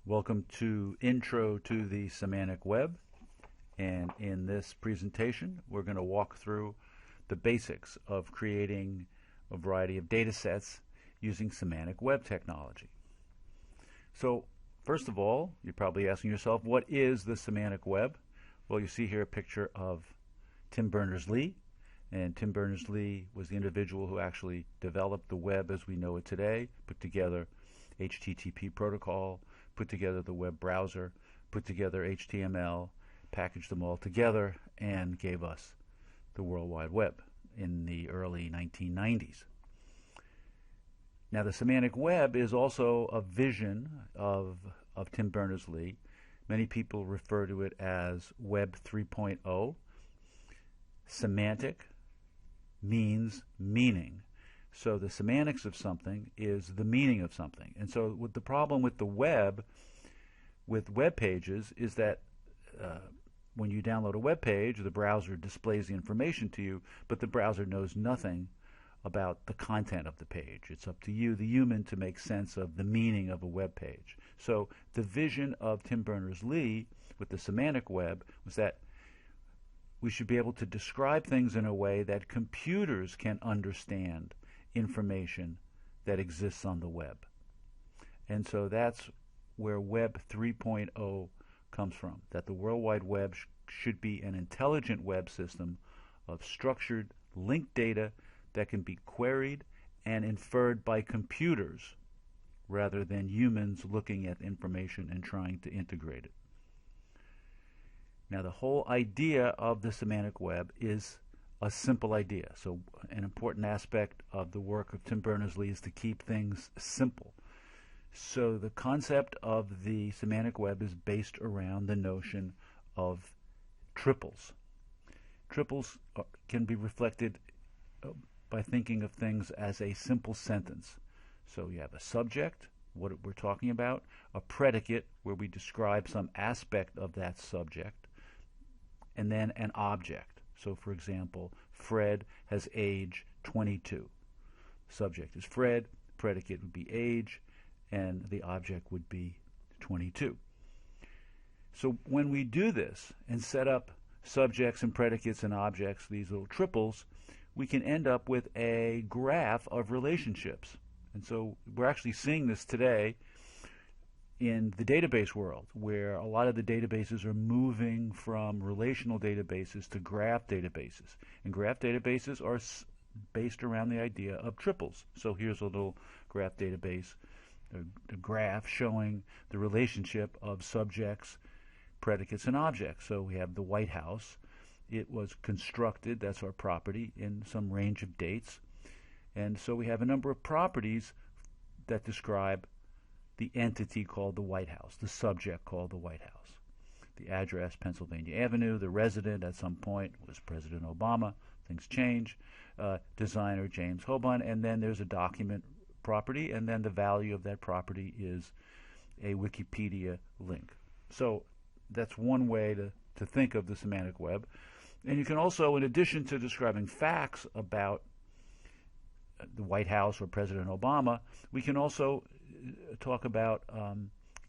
Welcome to Intro to the Semantic Web, and in this presentation we're going to walk through the basics of creating a variety of data sets using semantic web technology. So first of all, you're probably asking yourself, what is the semantic web? Well, you see here a picture of Tim Berners-Lee, and Tim Berners-Lee was the individual who actually developed the web as we know it today, put together HTTP protocol, put together the web browser, put together HTML, packaged them all together, and gave us the World Wide Web in the early 1990s. Now, the semantic web is also a vision of Tim Berners-Lee. Many people refer to it as Web 3.0. Semantic means meaning. So the semantics of something is the meaning of something. And so the problem with the web, with web pages, is that when you download a web page, the browser displays the information to you, but the browser knows nothing about the content of the page. It's up to you, the human, to make sense of the meaning of a web page. So the vision of Tim Berners-Lee with the semantic web was that we should be able to describe things in a way that computers can understand information that exists on the web. And so that's where Web 3.0 comes from, that the World Wide Web should be an intelligent web system of structured linked data that can be queried and inferred by computers rather than humans looking at information and trying to integrate it. Now, the whole idea of the semantic web is a simple idea. So an important aspect of the work of Tim Berners-Lee is to keep things simple. So the concept of the semantic web is based around the notion of triples. Triples can be reflected by thinking of things as a simple sentence. So you have a subject, what we're talking about, a predicate where we describe some aspect of that subject, and then an object. So, for example, Fred has age 22. Subject is Fred, predicate would be age, and the object would be 22. So when we do this and set up subjects and predicates and objects, these little triples, we can end up with a graph of relationships. And so we're actually seeing this today in the database world, where a lot of the databases are moving from relational databases to graph databases. And graph databases are based around the idea of triples. So here's a little graph database, a graph showing the relationship of subjects, predicates, and objects. So we have the White House. It was constructed, that's our property, in some range of dates. And so we have a number of properties that describe the entity called the White House, the subject called the White House. The address, Pennsylvania Avenue, the resident at some point was President Obama. Things change. Designer James Hoban, and then there's a document property, and then the value of that property is a Wikipedia link. So that's one way to think of the semantic web. And you can also, in addition to describing facts about the White House or President Obama, we can also talk about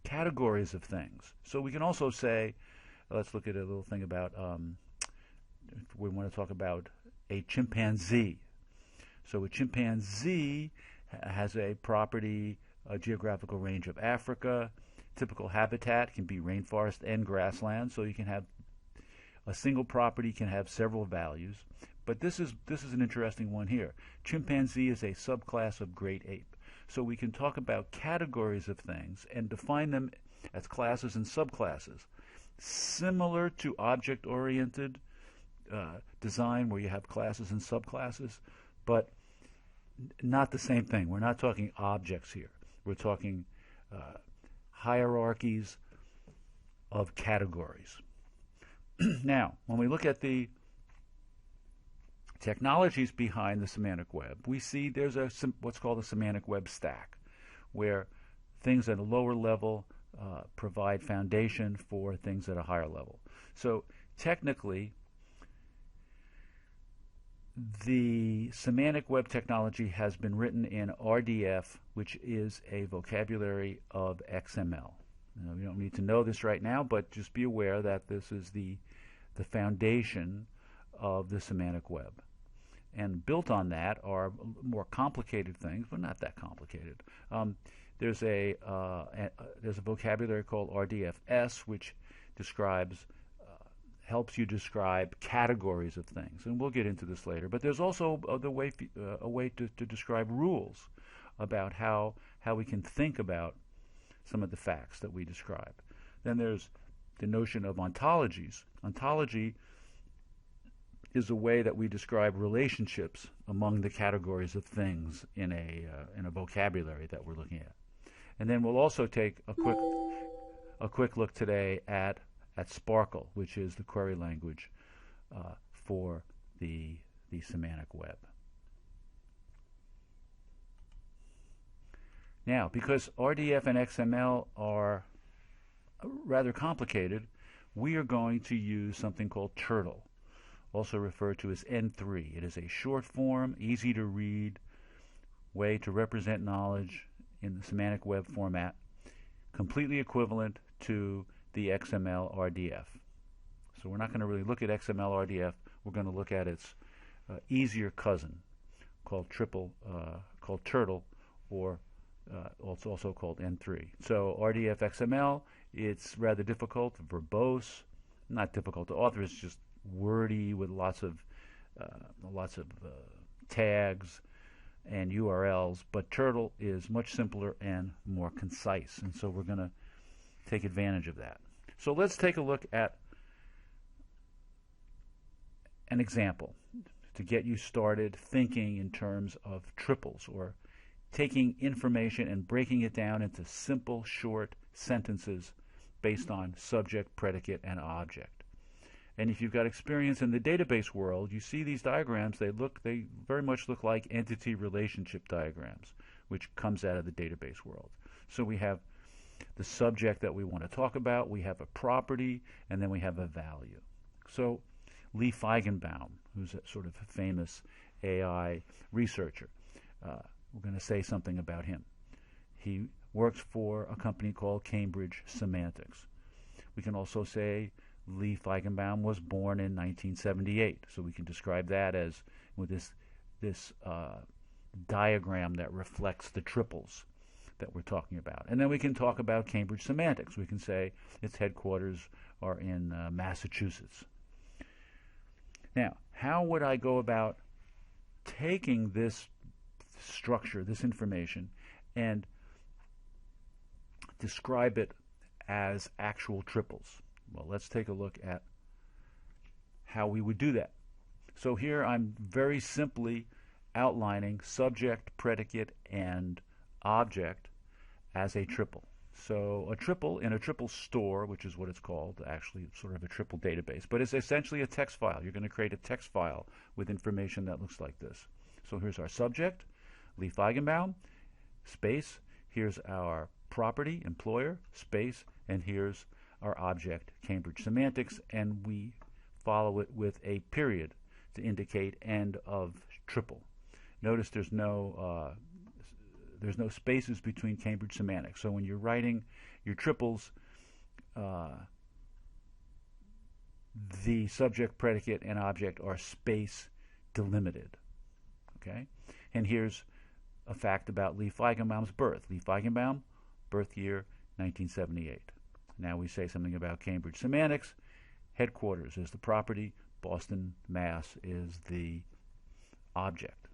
categories of things. So we can also say, let's look at a little thing about, we want to talk about a chimpanzee. So a chimpanzee has a property, a geographical range of Africa. Typical habitat can be rainforest and grassland. So you can have a single property can have several values. But this is an interesting one here. Chimpanzee is a subclass of great ape. So we can talk about categories of things and define them as classes and subclasses, similar to object-oriented design where you have classes and subclasses, but not the same thing. We're not talking objects here. We're talking hierarchies of categories. Now, when we look at the technologies behind the semantic web, we see there's what's called a semantic web stack, where things at a lower level provide foundation for things at a higher level. So technically, the semantic web technology has been written in RDF, which is a vocabulary of XML. You don't need to know this right now, but just be aware that this is the foundation of the semantic web. And built on that are more complicated things, but not that complicated. There's a vocabulary called RDFS, which helps you describe categories of things, and we'll get into this later. But there's also a way to describe rules about how we can think about some of the facts that we describe. Then there's the notion of ontologies. Ontology is a way that we describe relationships among the categories of things in a vocabulary that we're looking at. And then we'll also take a quick look today at Sparkle, which is the query language for the semantic web. Now, because RDF and XML are rather complicated, we are going to use something called Turtle, also referred to as N3. It is a short form, easy to read way to represent knowledge in the semantic web format, completely equivalent to the XML RDF. So we're not going to really look at XML RDF. We're going to look at its easier cousin called Turtle, or it's also called N3. So RDF XML, it's rather difficult, verbose, not difficult to author. It's just wordy with lots of tags and URLs. But Turtle is much simpler and more concise, and so we're going to take advantage of that. So let's take a look at an example to get you started thinking in terms of triples, or taking information and breaking it down into simple, short sentences based on subject, predicate, and object. And if you've got experience in the database world, you see these diagrams, they very much look like entity relationship diagrams, which comes out of the database world. So we have the subject that we want to talk about, we have a property, and then we have a value. So Lee Feigenbaum, who's a sort of famous AI researcher, we're going to say something about him. He works for a company called Cambridge Semantics. We can also say Lee Feigenbaum was born in 1978, so we can describe that as with this diagram that reflects the triples that we're talking about. And then we can talk about Cambridge Semantics. We can say its headquarters are in Massachusetts. Now, how would I go about taking this structure, this information, and describe it as actual triples? Well, let's take a look at how we would do that. So here I'm very simply outlining subject, predicate, and object as a triple. So a triple in a triple store, which is what it's called, actually sort of a triple database, but it's essentially a text file. You're going to create a text file with information that looks like this. So here's our subject, Lee Feigenbaum, space, here's our property, employer, space, and here's our object, Cambridge Semantics, and we follow it with a period to indicate end of triple. Notice there's no spaces between Cambridge Semantics. So when you're writing your triples, the subject, predicate, and object are space delimited. Okay? And here's a fact about Lee Feigenbaum's birth. Lee Feigenbaum, birth year 1978. Now we say something about Cambridge Semantics. Headquarters is the property. Boston, Mass is the object.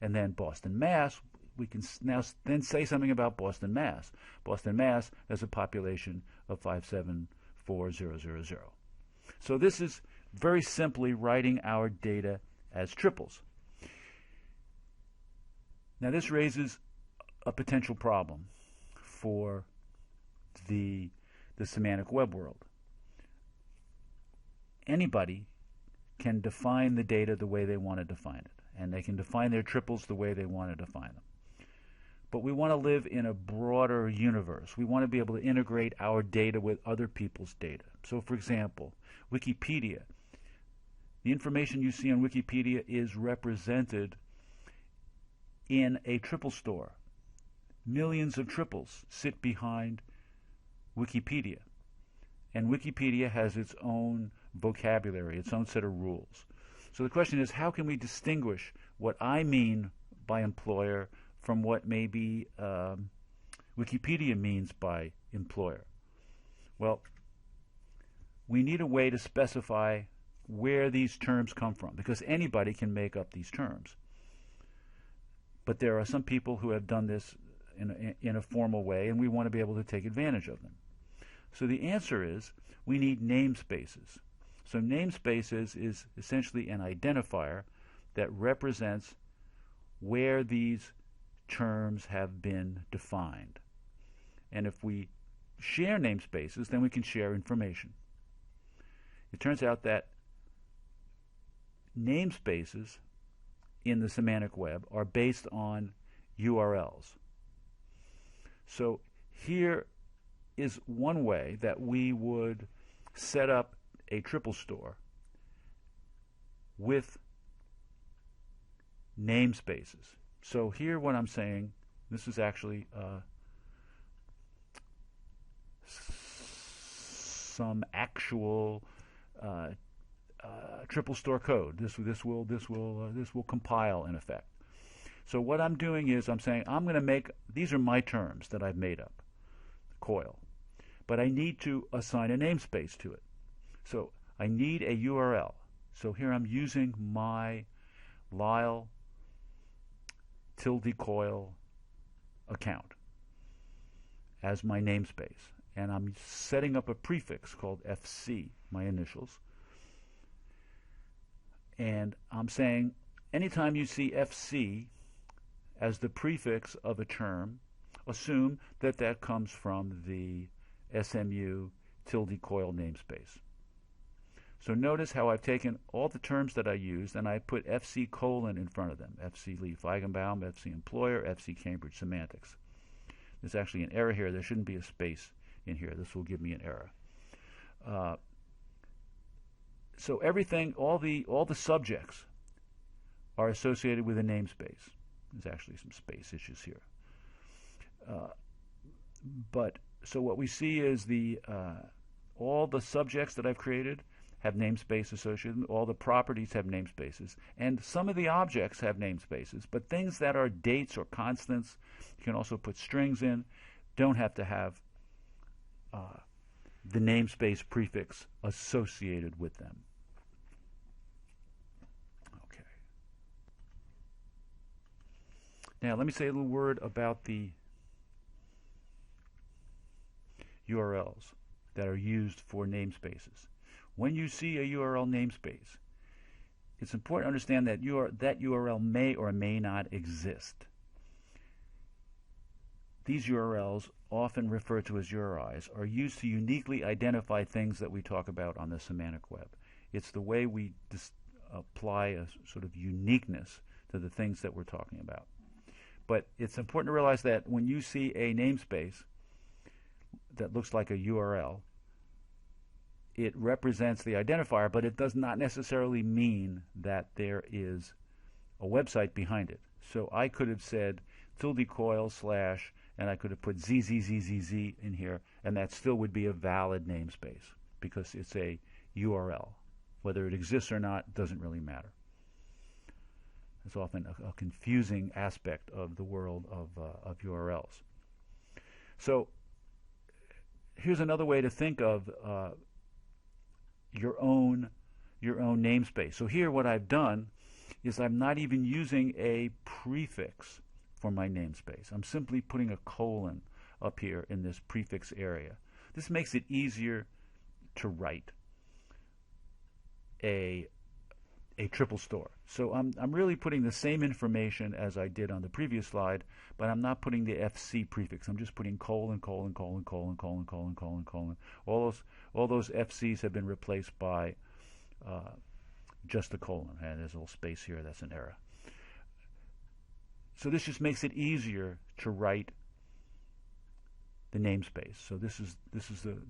And then Boston, Mass, we can now then say something about Boston, Mass. Boston, Mass has a population of 574,000. So this is very simply writing our data as triples. Now this raises a potential problem for the semantic web world. Anybody can define the data the way they want to define it, and they can define their triples the way they want to define them. But we want to live in a broader universe. We want to be able to integrate our data with other people's data. So for example, Wikipedia. The information you see on Wikipedia is represented in a triple store. Millions of triples sit behind Wikipedia. And Wikipedia has its own vocabulary, its own set of rules. So the question is, how can we distinguish what I mean by employer from what maybe Wikipedia means by employer? Well, we need a way to specify where these terms come from, because anybody can make up these terms. But there are some people who have done this in a formal way, and we want to be able to take advantage of them. So the answer is we need namespaces. So namespaces is essentially an identifier that represents where these terms have been defined. And if we share namespaces, then we can share information. It turns out that namespaces in the semantic web are based on URLs. So here is one way that we would set up a triple store with namespaces. So here what I'm saying, this is actually some actual triple store code. This will compile in effect. So what I'm doing is I'm saying I'm going to make, these are my terms that I've made up, coil, but I need to assign a namespace to it. So I need a URL. So here I'm using my Lyle _coil account as my namespace, and I'm setting up a prefix called FC, my initials. And I'm saying anytime you see FC as the prefix of a term, assume that that comes from the SMU _coil namespace. So notice how I've taken all the terms that I used and I put FC colon in front of them. FC Lee Feigenbaum, FC employer, FC Cambridge semantics. There's actually an error here. There shouldn't be a space in here. This will give me an error. So everything, all the subjects are associated with a namespace. There's actually some space issues here. So what we see is all the subjects that I've created have namespace associated. All the properties have namespaces, and some of the objects have namespaces. But things that are dates or constants, you can also put strings in, don't have to have the namespace prefix associated with them. Okay. Now let me say a little word about the URLs that are used for namespaces. When you see a URL namespace, it's important to understand that that URL may or may not exist. These URLs, often referred to as URIs, are used to uniquely identify things that we talk about on the semantic web. It's the way we apply a sort of uniqueness to the things that we're talking about. But it's important to realize that when you see a namespace that looks like a URL, it represents the identifier, but it does not necessarily mean that there is a website behind it. So I could have said _coil/ and I could have put zzzzz in here, and that still would be a valid namespace because it's a URL. Whether it exists or not doesn't really matter. It's often a confusing aspect of the world of URLs. So here's another way to think of your own namespace. So here what I've done is I'm not even using a prefix for my namespace. I'm simply putting a colon up here in this prefix area. This makes it easier to write a triple store. So I'm really putting the same information as I did on the previous slide, but I'm not putting the FC prefix. I'm just putting colon, colon, colon, colon, colon, colon, colon, colon. All those FCs have been replaced by just a colon. And there's a little space here. That's an error. So this just makes it easier to write the namespace. So this is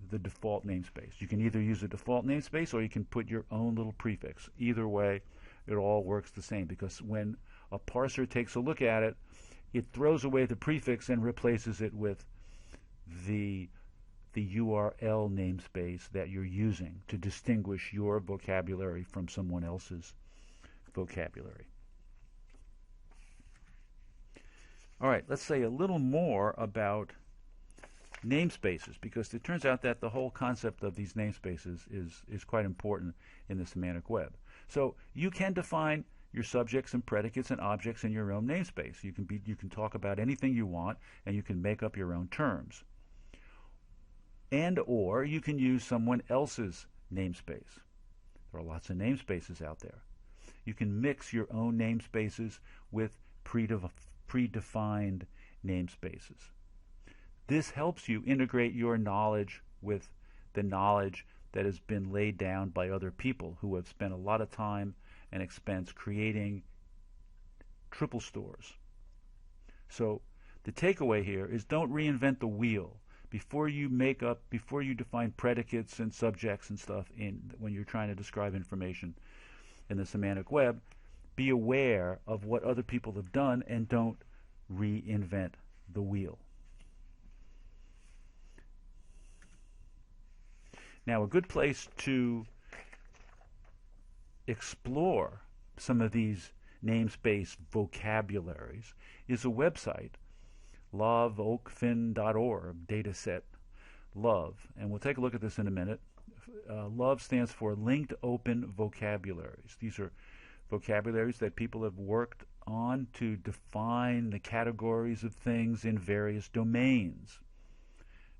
the default namespace. You can either use a default namespace or you can put your own little prefix. Either way, it all works the same, because when a parser takes a look at it, it throws away the prefix and replaces it with the the URL namespace that you're using to distinguish your vocabulary from someone else's vocabulary. All right, let's say a little more about namespaces, because it turns out that the whole concept of these namespaces is quite important in the semantic web. So you can define your subjects and predicates and objects in your own namespace. You can talk about anything you want, and you can make up your own terms. And or you can use someone else's namespace. There are lots of namespaces out there. You can mix your own namespaces with predefined namespaces. This helps you integrate your knowledge with the knowledge that has been laid down by other people who have spent a lot of time and expense creating triple stores. So the takeaway here is don't reinvent the wheel. Before you define predicates and subjects and stuff when you're trying to describe information in the semantic web, be aware of what other people have done and don't reinvent the wheel. Now, a good place to explore some of these namespace vocabularies is a website, loveoakfin.org, dataset love. And we'll take a look at this in a minute. LOVE stands for Linked Open Vocabularies. These are vocabularies that people have worked on to define the categories of things in various domains.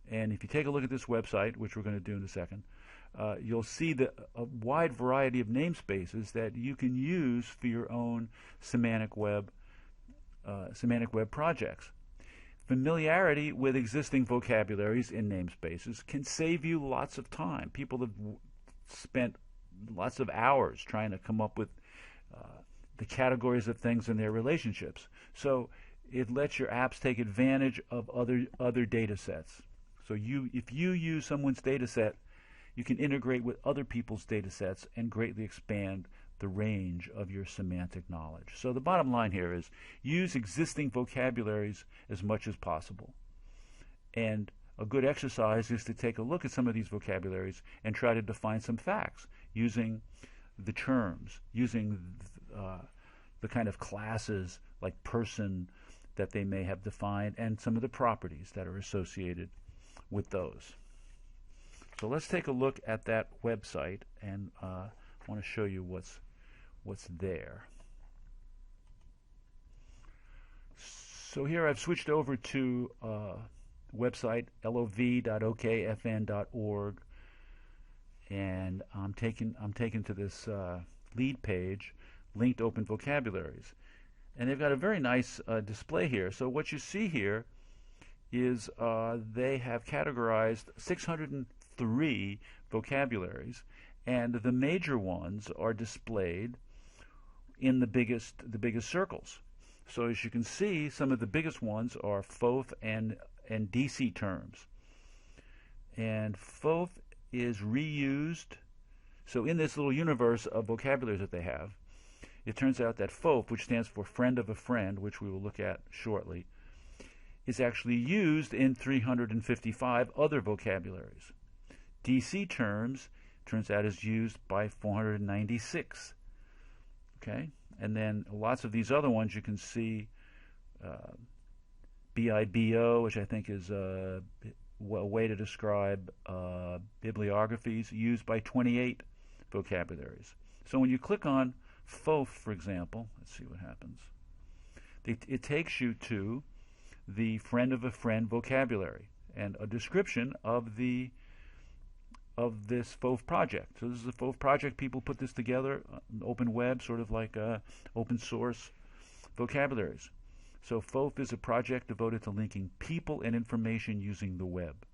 And if you take a look at this website, which we're going to do in a second, you'll see a wide variety of namespaces that you can use for your own semantic web projects. Familiarity with existing vocabularies in namespaces can save you lots of time. People have spent lots of hours trying to come up with the categories of things in their relationships. So it lets your apps take advantage of other data sets. So if you use someone's data set, you can integrate with other people's data sets and greatly expand the range of your semantic knowledge. So the bottom line here is use existing vocabularies as much as possible. And a good exercise is to take a look at some of these vocabularies and try to define some facts using the terms, using the kind of classes like person that they may have defined and some of the properties that are associated with those. So let's take a look at that website, and I want to show you what's there. So here I've switched over to website lov.okfn.org, and I'm taken to this lead page, Linked Open Vocabularies, and they've got a very nice display here. So what you see here is they have categorized 603 vocabularies, and the major ones are displayed in the biggest circles. So as you can see, some of the biggest ones are FOF and DC terms. And FOF is reused. So in this little universe of vocabularies that they have, it turns out that FOF, which stands for friend of a friend, which we will look at shortly, is actually used in 355 other vocabularies. DC terms, turns out, is used by 496. Okay? And then lots of these other ones you can see, BIBO, which I think is a way to describe bibliographies, used by 28 vocabularies. So when you click on FOF, for example, let's see what happens. It takes you to the friend of a friend vocabulary and a description of this FOF project. So this is a FOF project. People put this together, open web, sort of like open source vocabularies. So FOF is a project devoted to linking people and information using the web,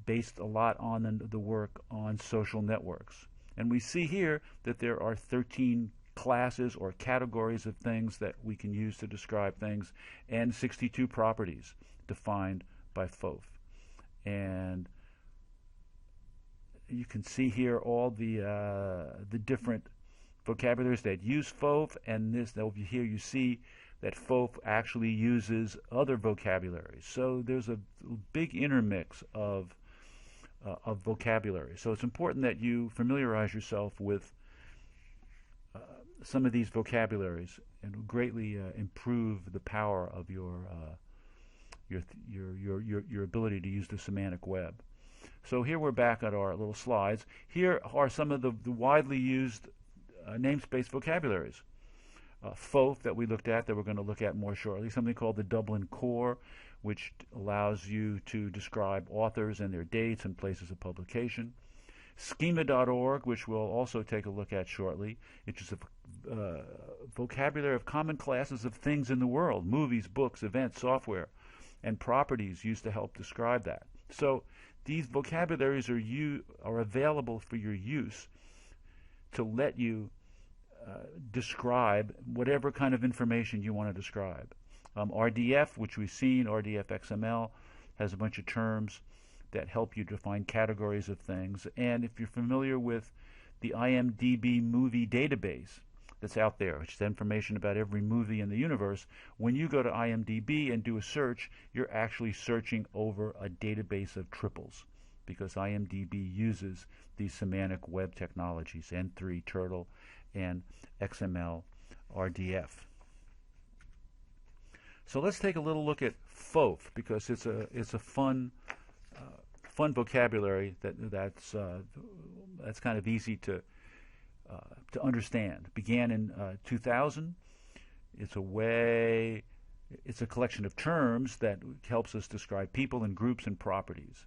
based a lot on the work on social networks. And we see here that there are 13 classes or categories of things that we can use to describe things, and 62 properties defined by FOF. And you can see here all the different vocabularies that use FOF, and this over here you see that FOF actually uses other vocabularies. So there's a big intermix of vocabulary. So it's important that you familiarize yourself with some of these vocabularies, and will greatly improve the power of your ability to use the semantic web. So here we're back at our little slides. Here are some of the widely used namespace vocabularies. FOF that we looked at, that we're going to look at more shortly, something called the Dublin Core, which allows you to describe authors and their dates and places of publication. Schema.org, which we'll also take a look at shortly, which is a vocabulary of common classes of things in the world, movies, books, events, software, and properties used to help describe that. So these vocabularies are available for your use to let you describe whatever kind of information you want to describe. RDF, which we've seen, RDF XML, has a bunch of terms that help you define categories of things. And if you're familiar with the IMDb movie database that's out there, which is information about every movie in the universe, when you go to IMDb and do a search, you're actually searching over a database of triples, because IMDb uses these semantic web technologies, N3, Turtle, and XML RDF. So let's take a little look at FOF, because it's a fun vocabulary that's kind of easy to understand. Began in 2000. It's a collection of terms that helps us describe people and groups and properties.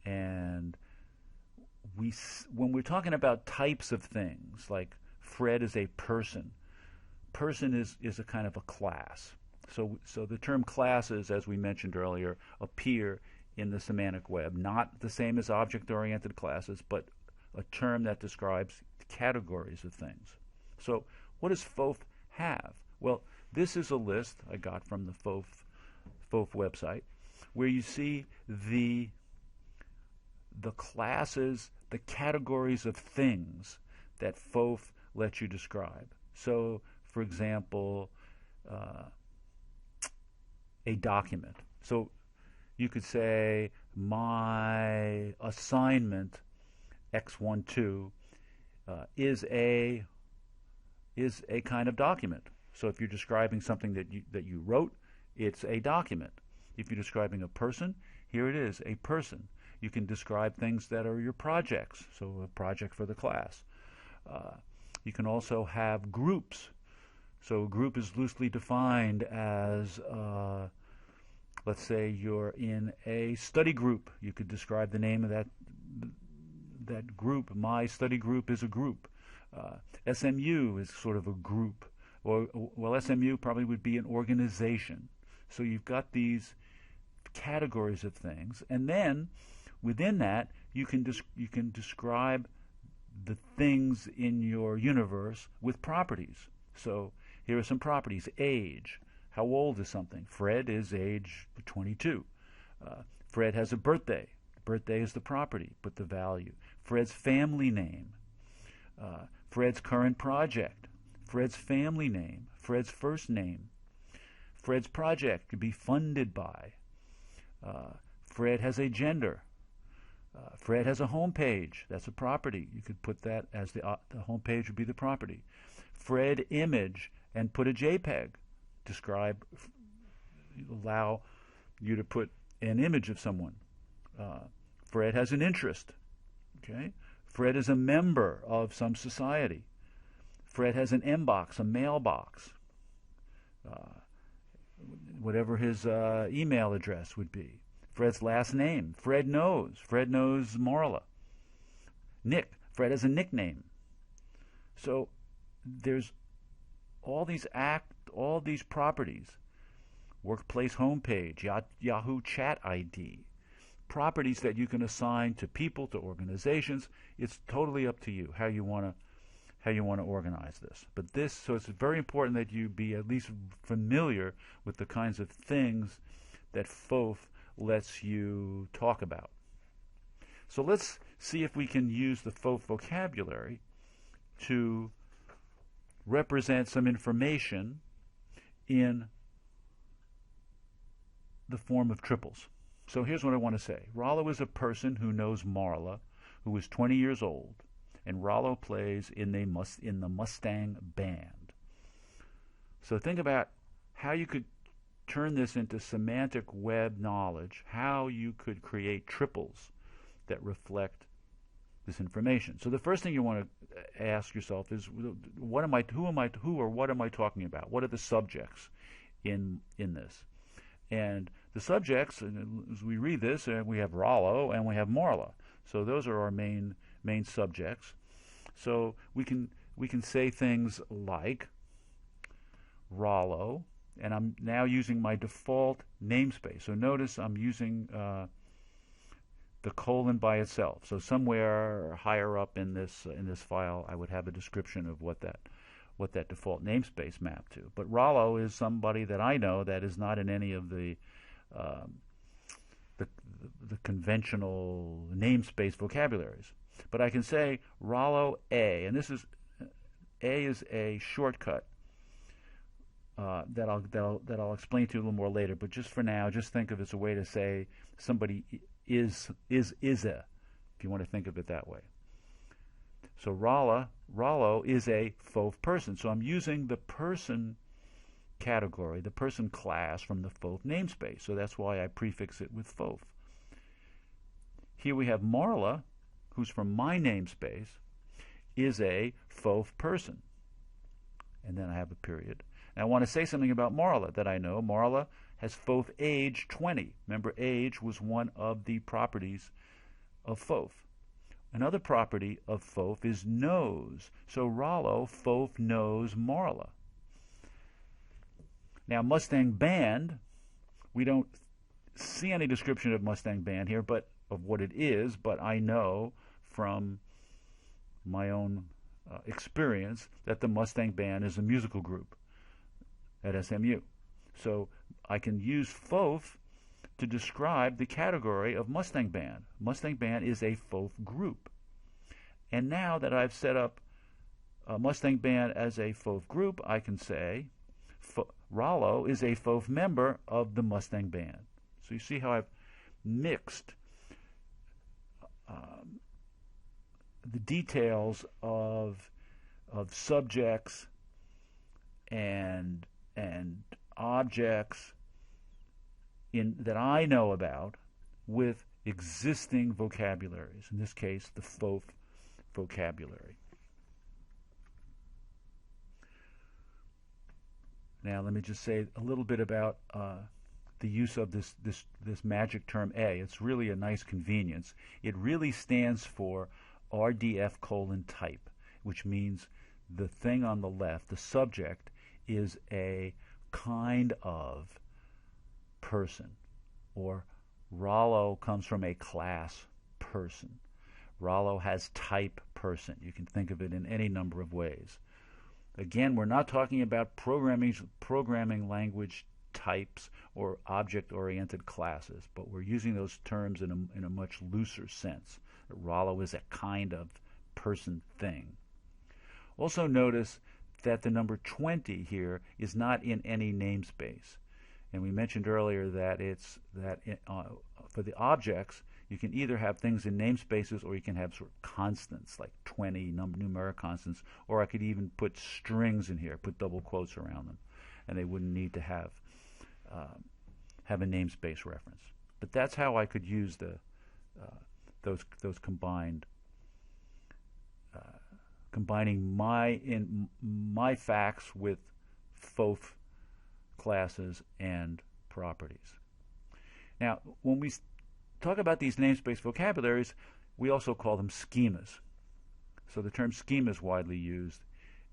And when we're talking about types of things, like Fred is a person. Person is a kind of a class. So the term classes, as we mentioned earlier, appear in the semantic web, not the same as object-oriented classes, but a term that describes categories of things. So what does FOF have? Well, this is a list I got from the FOF website, where you see the classes, the categories of things that FOF lets you describe. So, for example, a document. So you could say my assignment X12 is a kind of document. So if you're describing something that you wrote, it's a document. If you're describing a person, here it is, a person. You can describe things that are your projects, so a project for the class. You can also have groups. So a group is loosely defined as, let's say you're in a study group. You could describe the name of that group. My study group is a group. SMU is sort of a group. Well, SMU probably would be an organization. So you've got these categories of things, and then within that you can describe the things in your universe with properties. So here are some properties. Age. How old is something? Fred is age 22. Fred has a birthday. Birthday is the property, but the value. Fred's family name. Fred's current project. Fred's family name. Fred's first name. Fred's project could be funded by. Fred has a gender. Fred has a home page. That's a property. You could put that as the home page would be the property. Fred image, and put a JPEG. Describe, allow you to put an image of someone. Fred has an interest. Okay. Fred is a member of some society. Fred has an inbox, a mailbox. Whatever his email address would be. Fred's last name. Fred knows. Fred knows Marla. Nick. Fred has a nickname. So there's all these properties. Workplace homepage, Yahoo chat ID. Properties that you can assign to people, to organizations. It's totally up to you how you want to organize this. So it's very important that you be at least familiar with the kinds of things that FOF lets you talk about. So let's see if we can use the FOF vocabulary to represent some information in the form of triples. So here's what I want to say. Rollo is a person who knows Marla, who is 20 years old, and Rollo plays in the Mustang band. So think about how you could turn this into semantic web knowledge, how you could create triples that reflect this information. So the first thing you want to ask yourself is, who am I talking about? What are the subjects in this? And the subjects, as we read this, we have Rollo and we have Marla. So those are our main subjects. So we can say things like Rollo, and I'm now using my default namespace. So notice I'm using the colon by itself. So somewhere higher up in this file, I would have a description of what that default namespace mapped to. But Rollo is somebody that I know that is not in any of the conventional namespace vocabularies. But I can say Rollo A, and A is a shortcut that I'll explain to you a little more later. But just for now, just think of it as a way to say somebody is a, if you want to think of it that way. So Rollo is a FOF person. So I'm using the person category, the person class from the FOF namespace. So that's why I prefix it with FOF. Here we have Marla, who's from my namespace, is a FOF person. And then I have a period. And I want to say something about Marla that I know. Marla has FOF age 20. Remember, age was one of the properties of FOF. Another property of FOF is knows. So Rollo, FOF knows Marla. Now, Mustang Band, we don't see any description of Mustang Band here, but of what it is, but I know from my own experience that the Mustang Band is a musical group at SMU. So I can use FOF to describe the category of Mustang Band. Mustang Band is a FOF group. And now that I've set up Mustang Band as a FOF group, I can say Rollo is a FOF member of the Mustang Band. So you see how I've mixed the details of subjects and objects that I know about with existing vocabularies, in this case the FOF vocabulary. Now let me just say a little bit about the use of this magic term A. It's really a nice convenience. It really stands for RDF:type, which means the thing on the left, the subject, is a kind of person, or Rollo comes from a class person. Rollo has type person. You can think of it in any number of ways. Again, we're not talking about programming language types or object-oriented classes, but we're using those terms in a much looser sense. Rollo is a kind of person thing. Also notice that the number 20 here is not in any namespace. And we mentioned earlier that for the objects, you can either have things in namespaces or you can have sort of constants like 20 numeric constants, or I could even put strings in here, put double quotes around them, and they wouldn't need to have a namespace reference. But that's how I could use those combining my facts with FOF classes and properties. Now, when we talk about these namespace vocabularies, we also call them schemas. So the term schema is widely used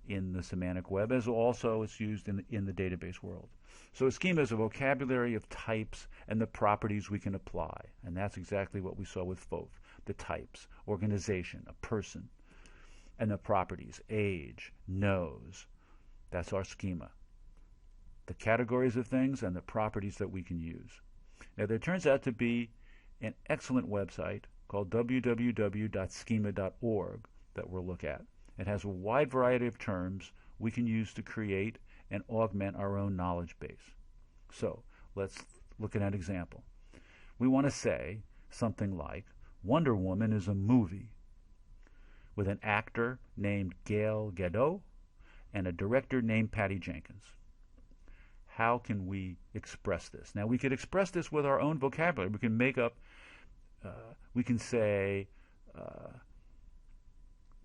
in the semantic web, as also it's used in the database world. So a schema is a vocabulary of types and the properties we can apply. And that's exactly what we saw with FOF. The types, organization, a person, and the properties, age, knows. That's our schema. The categories of things and the properties that we can use. Now, there turns out to be an excellent website called www.schema.org that we'll look at. It has a wide variety of terms we can use to create and augment our own knowledge base. So let's look at an example. We want to say something like, Wonder Woman is a movie with an actor named Gal Gadot and a director named Patty Jenkins. How can we express this? Now, we could express this with our own vocabulary. We can make up, we can say,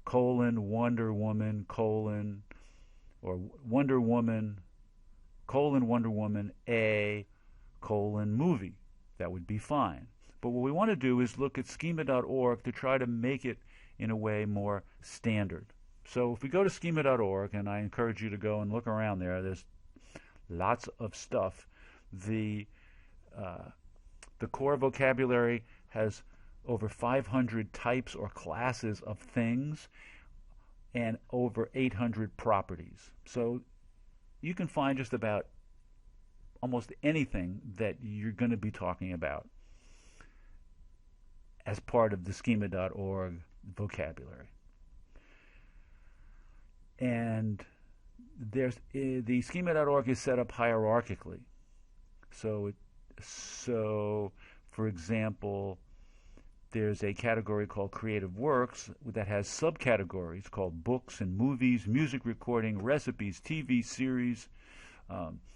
colon, Wonder Woman, colon, or Wonder Woman, colon, Wonder Woman, a, colon, movie. That would be fine. But what we want to do is look at schema.org to try to make it in a way more standard. So if we go to schema.org, and I encourage you to go and look around there, there's lots of stuff. The core vocabulary has over 500 types or classes of things and over 800 properties. So you can find just about almost anything that you're going to be talking about as part of the schema.org vocabulary. And there's the schema.org is set up hierarchically. So for example, there's a category called Creative Works that has subcategories called books and movies, music recording, recipes, TV series.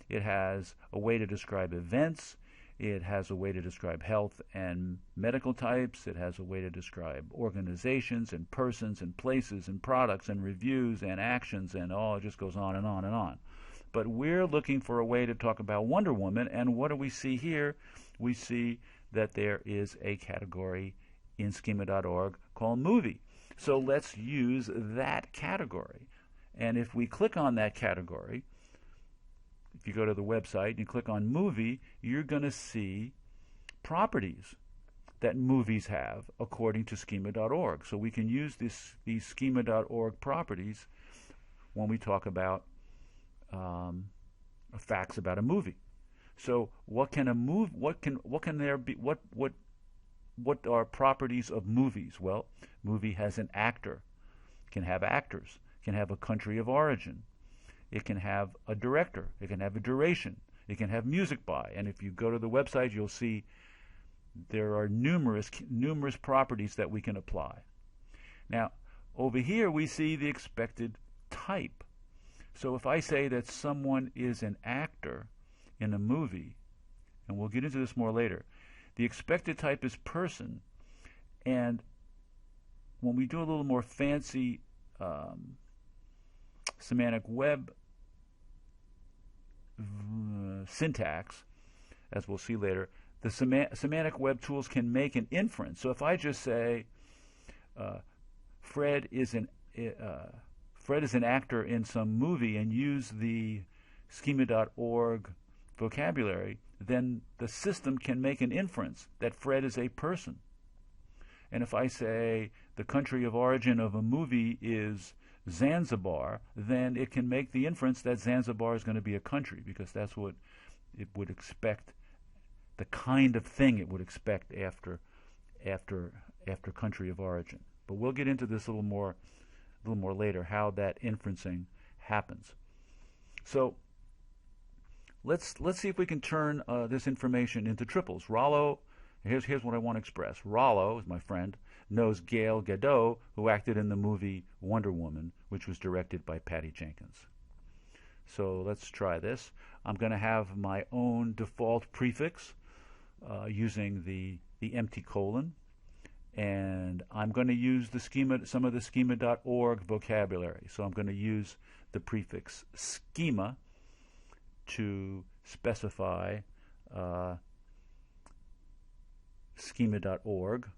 It has a way to describe events. It has a way to describe health and medical types. It has a way to describe organizations and persons and places and products and reviews and actions, and it just goes on and on and on. But we're looking for a way to talk about Wonder Woman, and what do we see here? We see that there is a category in schema.org called movie. So let's use that category. And if we click on that category, if you go to the website and you click on movie, you're going to see properties that movies have according to schema.org. So we can use these schema.org properties when we talk about facts about a movie. So what can a move? What can there be? What are properties of movies? Well, movie has an actor, can have actors, can have a country of origin. It can have a director. It can have a duration. It can have music by. And if you go to the website, you'll see there are numerous properties that we can apply. Now, over here we see the expected type. So if I say that someone is an actor in a movie, and we'll get into this more later, the expected type is person. And when we do a little more fancy semantic web syntax, as we'll see later, the semantic web tools can make an inference. So if I just say Fred is an actor in some movie and use the schema.org vocabulary, then the system can make an inference that Fred is a person. And if I say the country of origin of a movie is Zanzibar, then it can make the inference that Zanzibar is going to be a country, because that's what it would expect, the kind of thing it would expect after country of origin. But we'll get into this a little more later, how that inferencing happens. So let's see if we can turn this information into triples. Rollo, here's what I want to express. Rollo, is my friend, knows Gal Gadot, who acted in the movie Wonder Woman, which was directed by Patty Jenkins. So let's try this. I'm going to have my own default prefix using the empty colon, and I'm going to use some of the schema.org vocabulary. So I'm going to use the prefix schema to specify schema.org.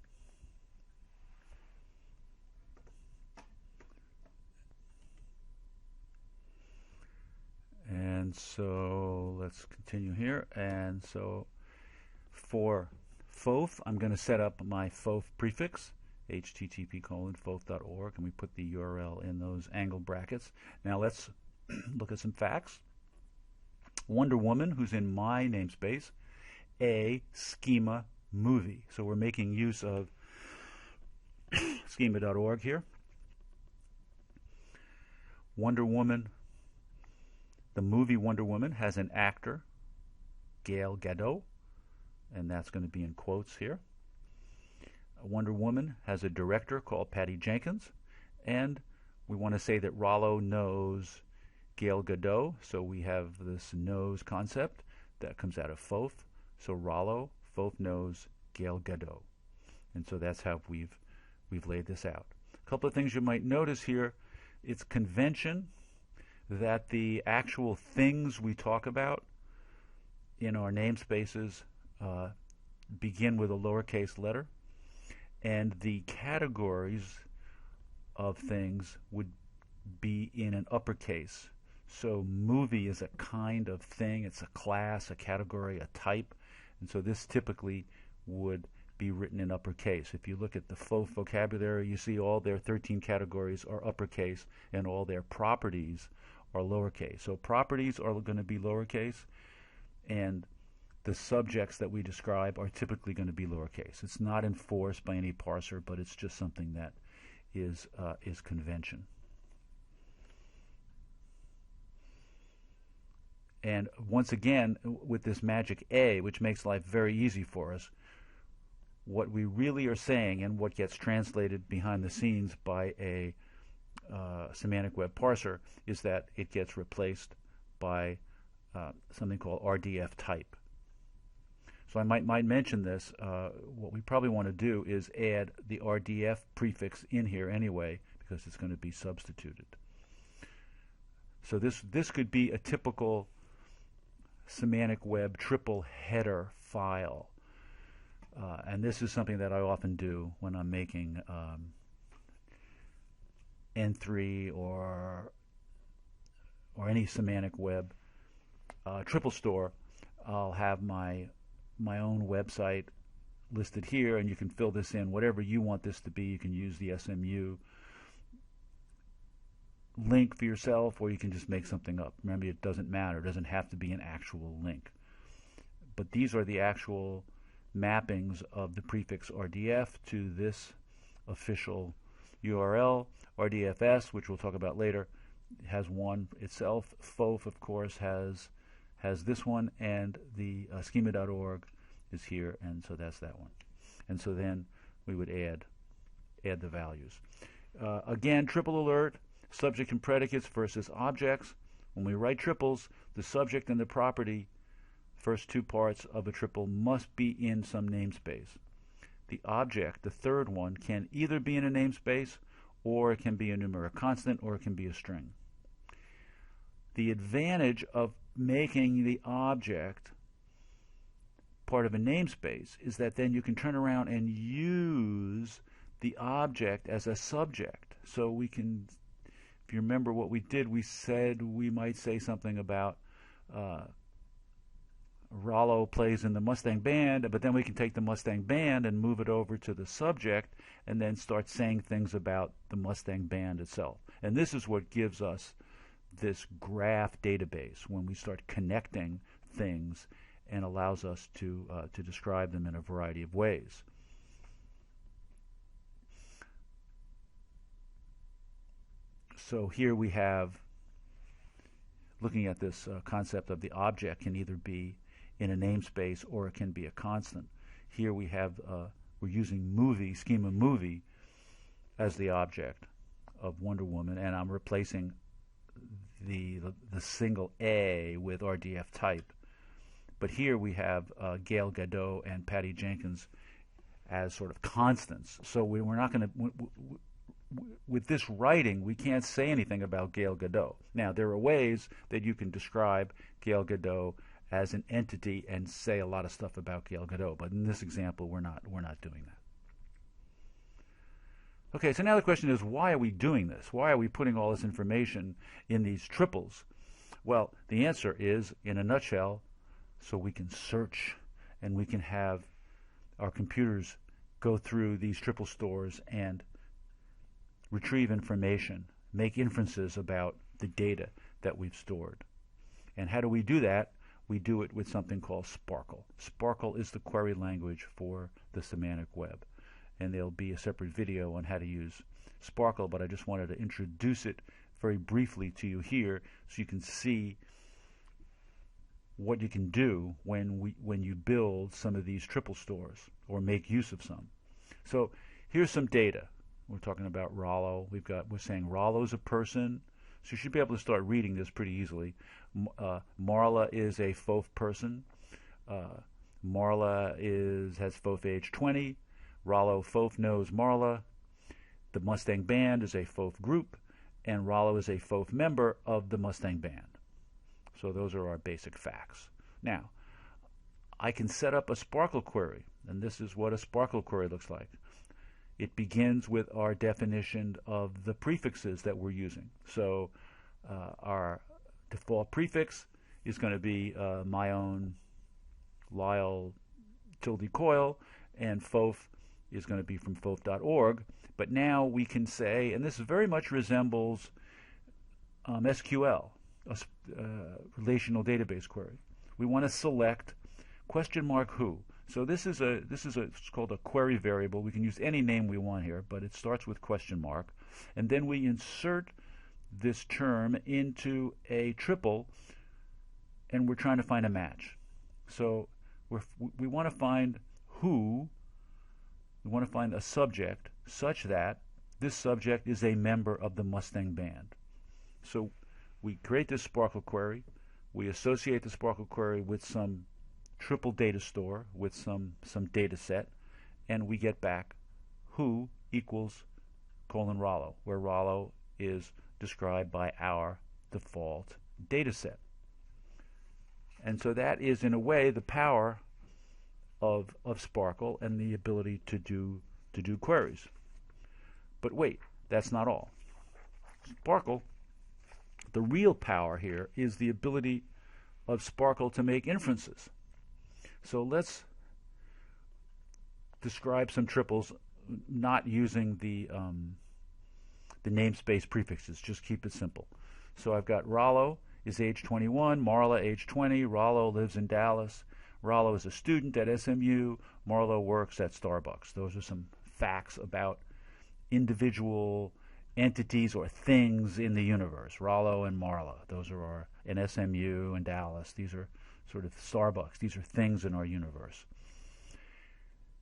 And so let's continue here. And so for FOF, I'm going to set up my FOF prefix, http://fof.org, and we put the URL in those angle brackets. Now let's look at some facts. Wonder Woman, who's in my namespace, a schema movie. So we're making use of schema.org here. Wonder Woman, The movie Wonder Woman has an actor, Gal Gadot, and that's going to be in quotes here. Wonder Woman has a director called Patty Jenkins, and we want to say that Rollo knows Gal Gadot, so we have this knows concept that comes out of Foth. So Rollo, Foth knows Gal Gadot, and so that's how we've laid this out. A couple of things you might notice here: it's convention that the actual things we talk about in our namespaces begin with a lowercase letter, and the categories of things would be in an uppercase. So movie is a kind of thing, it's a class, a category, a type, and so this typically would be written in uppercase. If you look at the Foth vocabulary, you see all their 13 categories are uppercase and all their properties are lowercase. So properties are going to be lowercase, and the subjects that we describe are typically going to be lowercase. It's not enforced by any parser, but it's just something that is convention. And once again, with this magic A, which makes life very easy for us, what we really are saying and what gets translated behind the scenes by a semantic web parser is that it gets replaced by something called RDF type. So I might mention this. What we probably want to do is add the RDF prefix in here anyway, because it's going to be substituted. So this could be a typical semantic web triple header file. And this is something that I often do when I'm making N3 or any semantic web triple store. I'll have my own website listed here, and you can fill this in whatever you want this to be. You can use the SMU link for yourself, or you can just make something up. Remember, it doesn't matter. It doesn't have to be an actual link. But these are the actual mappings of the prefix RDF to this official URL. RDFS, which we'll talk about later, has one itself. Foth, of course, has this one, and the schema.org is here, and so that's that one. And so then we would add the values. Again, triple alert, subject and predicates versus objects. When we write triples, the subject and the property, first two parts of a triple, must be in some namespace. The object, the third one, can either be in a namespace, or it can be a numeric constant, or it can be a string. The advantage of making the object part of a namespace is that then you can turn around and use the object as a subject. So we can, if you remember what we did, we said we might say something about Rollo plays in the Mustang Band, but then we can take the Mustang Band and move it over to the subject and then start saying things about the Mustang Band itself. And this is what gives us this graph database when we start connecting things, and allows us to describe them in a variety of ways. So here we have, looking at this concept of the object can either be in a namespace or it can be a constant. Here we have, we're using movie, schema movie, as the object of Wonder Woman, and I'm replacing the single A with RDF type. But here we have Gal Gadot and Patty Jenkins as sort of constants. So we're not going to, with this writing, we can't say anything about Gal Gadot. Now, there are ways that you can describe Gal Gadot as an entity and say a lot of stuff about Gal Gadot, but in this example, we're not doing that. Okay, so now the question is, why are we doing this? Why are we putting all this information in these triples? Well, the answer is, in a nutshell, so we can search and we can have our computers go through these triple stores and retrieve information, make inferences about the data that we've stored. And how do we do that? We do it with something called Sparkle. Sparkle is the query language for the semantic web. And there'll be a separate video on how to use Sparkle, but I just wanted to introduce it very briefly to you here so you can see what you can do when you build some of these triple stores or make use of some. So here's some data. We're talking about Rollo. We're saying Rollo is a person, so you should be able to start reading this pretty easily. Marla is a FOF person. Marla has FOF age 20. Rollo FOF knows Marla. The Mustang Band is a FOF group, and Rollo is a FOF member of the Mustang Band. So those are our basic facts. Now, I can set up a Sparkle query, and this is what a Sparkle query looks like. It begins with our definition of the prefixes that we're using. So our default prefix is going to be my own Lyle tilde coil, and FOF is going to be from fof.org. But now we can say, and this very much resembles SQL, a relational database query. We want to select $who. So this is it's called a query variable. We can use any name we want here, but it starts with $, and then we insert this term into a triple, and we're trying to find a match. So we want to find who. We want to find a subject such that this subject is a member of the Mustang Band. So we create this Sparkle query. We associate the Sparkle query with some triple data store, with some data set, and we get back who equals Rollo, where Rollo is described by our default data set. And so that is, in a way, the power of Sparkle and the ability to do queries. But wait, that's not all. Sparkle, the real power here is the ability of Sparkle to make inferences. So let's describe some triples not using the namespace prefixes. Just keep it simple. So I've got Rollo is age 21, Marla age 20, Rollo lives in Dallas, Rollo is a student at SMU, Marla works at Starbucks. Those are some facts about individual entities or things in the universe. Rollo and Marla, those are our, in SMU and Dallas, these are sort of Starbucks. These are things in our universe.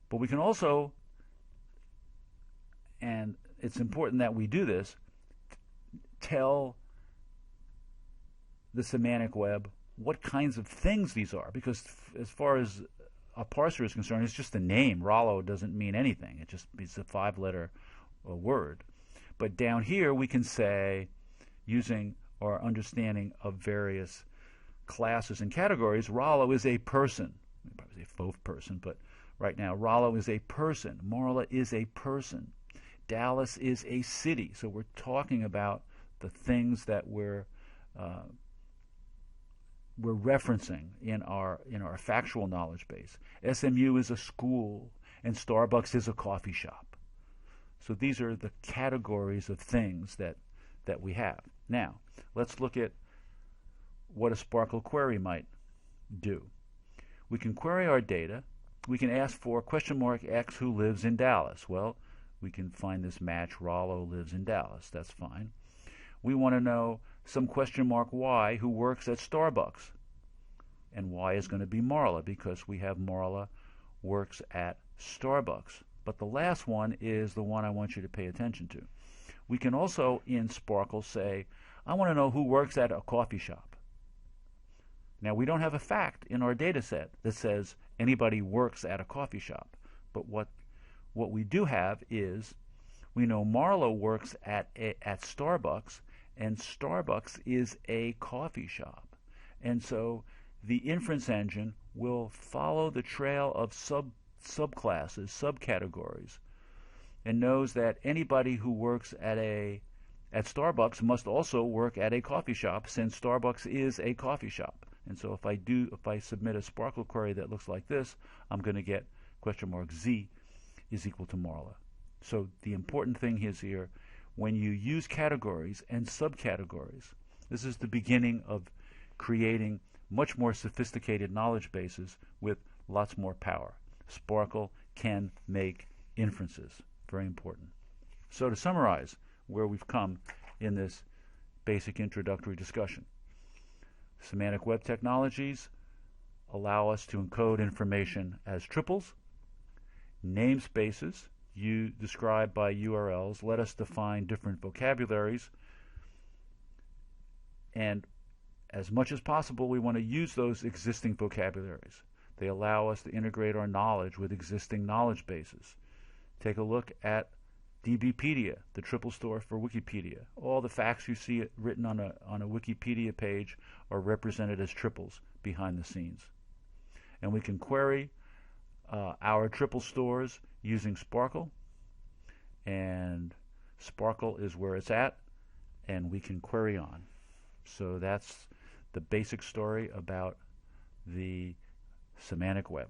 But we can also, and it's important that we do this, tell the semantic web what kinds of things these are, because as far as a parser is concerned, it's just a name. Rollo doesn't mean anything. It's a 5-letter word. But down here we can say, using our understanding of various classes and categories, Rollo is a person. I probably say FOF person, but right now Rollo is a person. Marla is a person. Dallas is a city. So we're talking about the things that we're referencing in our factual knowledge base. SMU is a school, and Starbucks is a coffee shop. So these are the categories of things that we have. Now, let's look at what a Sparkle query might do. We can query our data. We can ask for $X who lives in Dallas. Well, we can find this match, Rollo lives in Dallas. That's fine. We want to know some $Y who works at Starbucks. And Y is going to be Marla, because we have Marla works at Starbucks. But the last one is the one I want you to pay attention to. We can also, in Sparkle, say, I want to know who works at a coffee shop. Now, we don't have a fact in our data set that says anybody works at a coffee shop. But what we do have is, we know Marla works at Starbucks, and Starbucks is a coffee shop. And so the inference engine will follow the trail of subclasses, subcategories, and knows that anybody who works at Starbucks must also work at a coffee shop, since Starbucks is a coffee shop. And so if I submit a Sparkle query that looks like this, I'm going to get $Z is equal to Marla. So the important thing is here, when you use categories and subcategories, this is the beginning of creating much more sophisticated knowledge bases with lots more power. Sparkle can make inferences. Very important. So to summarize where we've come in this basic introductory discussion, semantic web technologies allow us to encode information as triples. Namespaces, described by URLs, let us define different vocabularies, and as much as possible we want to use those existing vocabularies. They allow us to integrate our knowledge with existing knowledge bases. Take a look at DBpedia, the triple store for Wikipedia. All the facts you see written on a Wikipedia page are represented as triples behind the scenes. And we can query our triple stores using Sparkle, and Sparkle is where it's at, and we can query on. So that's the basic story about the semantic web.